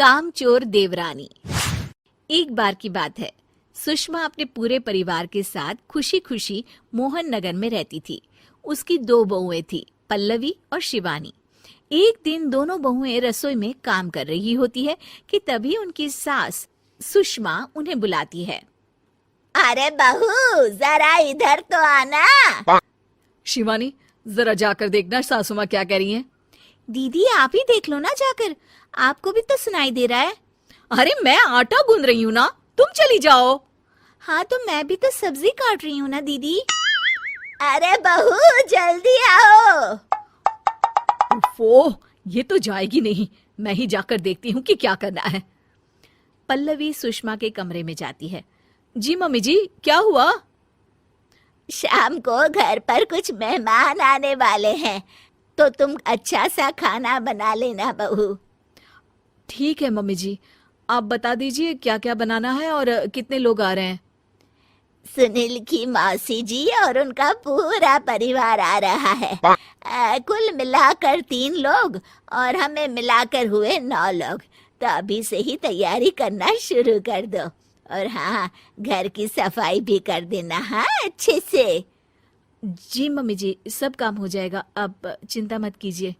कामचोर देवरानी। एक बार की बात है, सुषमा अपने पूरे परिवार के साथ खुशी खुशी मोहन नगर में रहती थी। उसकी 2 बहुएं थी, पल्लवी और शिवानी। एक दिन दोनों बहुएं रसोई में काम कर रही होती है कि तभी उनकी सास सुषमा उन्हें बुलाती है। अरे बहू, जरा इधर तो आना। शिवानी, जरा जाकर देखना सासू माँ क्या कह रही हैं। दीदी आप ही देख लो ना जाकर, आपको भी तो सुनाई दे रहा है। अरे मैं आटा गूंद रही हूँ ना, तुम चली जाओ। हाँ तो मैं भी तो सब्जी काट रही हूँ ना दीदी। अरे बहू जल्दी आओ। ओफो, ये तो जाएगी नहीं, मैं ही जाकर देखती हूँ कि क्या करना है। पल्लवी सुषमा के कमरे में जाती है। जी मम्मी जी, क्या हुआ? शाम को घर पर कुछ मेहमान आने वाले हैं, तो तुम अच्छा सा खाना बना लेना बहू। ठीक है मम्मी जी, आप बता दीजिए क्या क्या बनाना है और कितने लोग आ रहे हैं। सुनील की मौसी जी और उनका पूरा परिवार आ रहा है। कुल मिलाकर 3 लोग और हमें मिलाकर हुए 9 लोग। तो अभी से ही तैयारी करना शुरू कर दो। और हाँ, घर की सफाई भी कर देना, हाँ अच्छे से। जी मम्मी जी, सब काम हो जाएगा, आप चिंता मत कीजिए।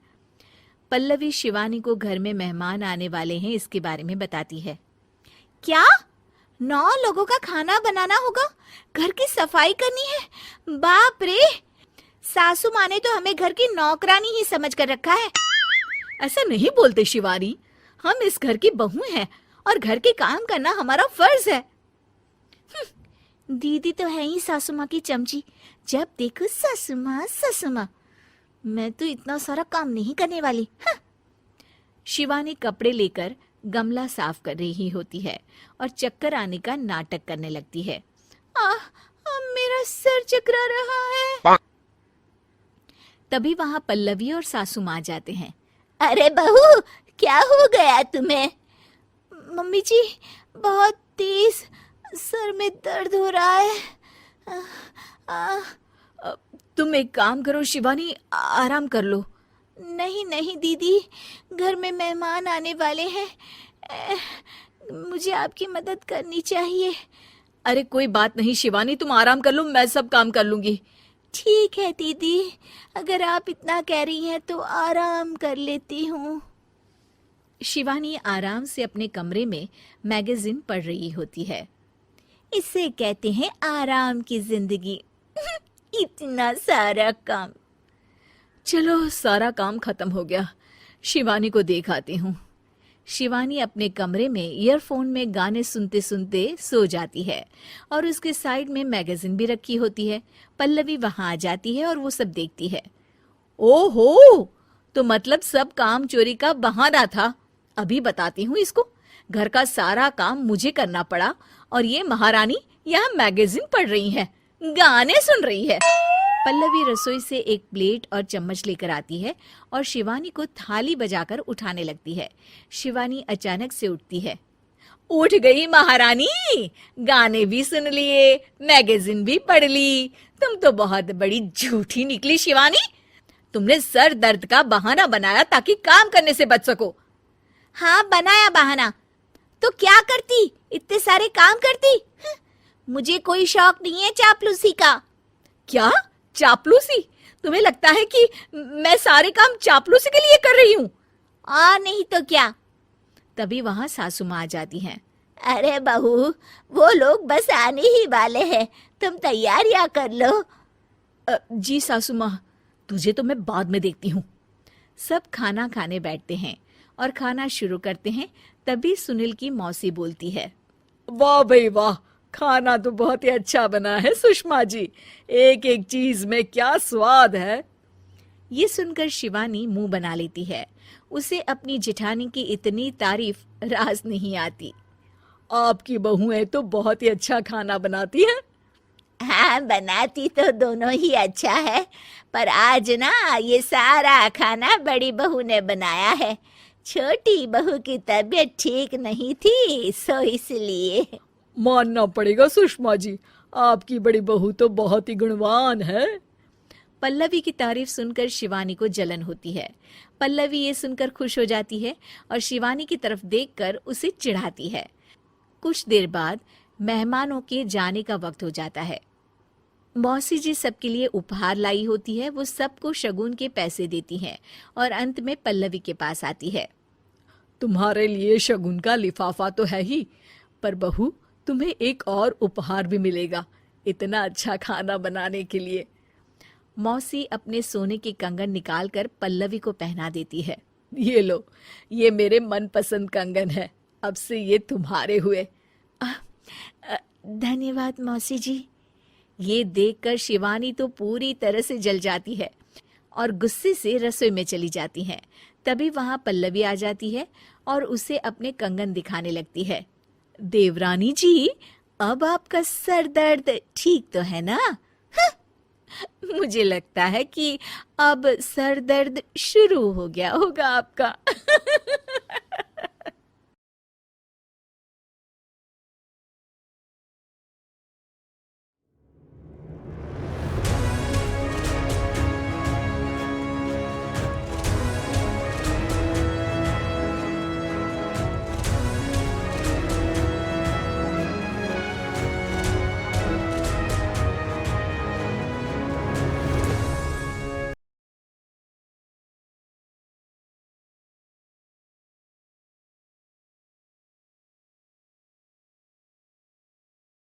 पल्लवी शिवानी को घर में मेहमान आने वाले हैं इसके बारे में बताती है। क्या 9 लोगों का खाना बनाना होगा, घर की सफाई करनी है? बाप रे, सासू माँ ने तो हमें घर की नौकरानी ही समझ कर रखा है। ऐसा नहीं बोलते शिवानी, हम इस घर की बहू हैं और घर के काम करना हमारा फर्ज है। दीदी तो है ही सासू माँ की चमची, जब देखो सासू माँ सासू माँ। मैं तो इतना सारा काम नहीं करने वाली। शिवानी कपड़े लेकर गमला साफ कर रही होती है और चक्कर आने का नाटक करने लगती है। मेरा सर चकरा रहा है। तभी वहां पल्लवी और सासू माँ जाते हैं। अरे बहू, क्या हो गया तुम्हें? मम्मी जी, बहुत तेज सर में दर्द हो रहा है। तुम एक काम करो शिवानी, आराम कर लो। नहीं नहीं दीदी, घर में मेहमान आने वाले हैं, मुझे आपकी मदद करनी चाहिए। अरे कोई बात नहीं शिवानी, तुम आराम कर लो, मैं सब काम कर लूंगी। ठीक है दीदी, अगर आप इतना कह रही हैं तो आराम कर लेती हूँ। शिवानी आराम से अपने कमरे में मैगजीन पढ़ रही होती है। इसे कहते हैं आराम की जिंदगी। इतना सारा काम। चलो सारा काम खत्म हो गया, शिवानी को देख आती हूँ। शिवानी अपने कमरे में ईयरफोन में गाने सुनते सुनते सो जाती है और उसके साइड में मैगजीन भी रखी होती है। पल्लवी वहां आ जाती है और वो सब देखती है। ओहो, तो मतलब सब काम चोरी का बहाना था। अभी बताती हूँ इसको। घर का सारा काम मुझे करना पड़ा और ये महारानी यहाँ मैगजीन पढ़ रही है, गाने सुन रही है। पल्लवी रसोई से एक प्लेट और चम्मच लेकर आती है और शिवानी को थाली बजाकर उठाने लगती है। शिवानी अचानक से उठती है। उठ गई महारानी, गाने भी सुन लिए, मैगजीन भी पढ़ ली। तुम तो बहुत बड़ी झूठी निकली शिवानी। तुमने सर दर्द का बहाना बनाया ताकि काम करने से बच सको। हाँ बनाया बहाना, तो क्या करती, इतने सारे काम करती। मुझे कोई शौक नहीं है चापलूसी का। क्या चापलूसी? तुम्हें लगता है कि मैं सारे काम चापलूसी के लिए कर रही हूँ? नहीं तो क्या। तभी वहां सासू माँ आ जाती हैं। अरे बहू, वो लोग बस आने ही वाले हैं, तुम तैयारियां कर लो। जी सासू माँ, तुझे तो मैं बाद में देखती हूँ। सब खाना खाने बैठते हैं और खाना शुरू करते हैं। तभी सुनील की मौसी बोलती है। वाह भाई वाह, खाना तो बहुत ही अच्छा बना है सुषमा जी, एक एक चीज में क्या स्वाद है। ये सुनकर शिवानी मुंह बना लेती है। उसे अपनी जेठानी की इतनी तारीफ रास नहीं आती। आपकी बहुएं तो बहुत ही अच्छा खाना बनाती हैं। हाँ बनाती तो दोनों ही अच्छा है, पर आज ना ये सारा खाना बड़ी बहू ने बनाया है। छोटी बहू की तबीयत ठीक नहीं थी, सो इसलिए। मानना पड़ेगा सुषमा जी, आपकी बड़ी बहू तो बहुत ही गुणवान है। पल्लवी की तारीफ सुनकर शिवानी को जलन होती है। पल्लवी ये सुनकर खुश हो जाती है और शिवानी की तरफ देखकर उसे चिढ़ाती है। कुछ देर बाद मेहमानों के जाने का वक्त हो जाता है। मौसी जी सबके लिए उपहार लाई होती है। वो सबको शगुन के पैसे देती हैं और अंत में पल्लवी के पास आती है। तुम्हारे लिए शगुन का लिफाफा तो है ही, पर बहू तुम्हें एक और उपहार भी मिलेगा इतना अच्छा खाना बनाने के लिए। मौसी अपने सोने के कंगन निकालकर पल्लवी को पहना देती है। ये लो, ये मेरे मनपसंद कंगन है, अब से ये तुम्हारे हुए। धन्यवाद मौसी जी। ये देखकर शिवानी तो पूरी तरह से जल जाती है और गुस्से से रसोई में चली जाती है। तभी वहां पल्लवी आ जाती है और उसे अपने कंगन दिखाने लगती है। देवरानी जी, अब आपका सर दर्द ठीक तो है ना? मुझे लगता है कि अब सर दर्द शुरू हो गया होगा आपका।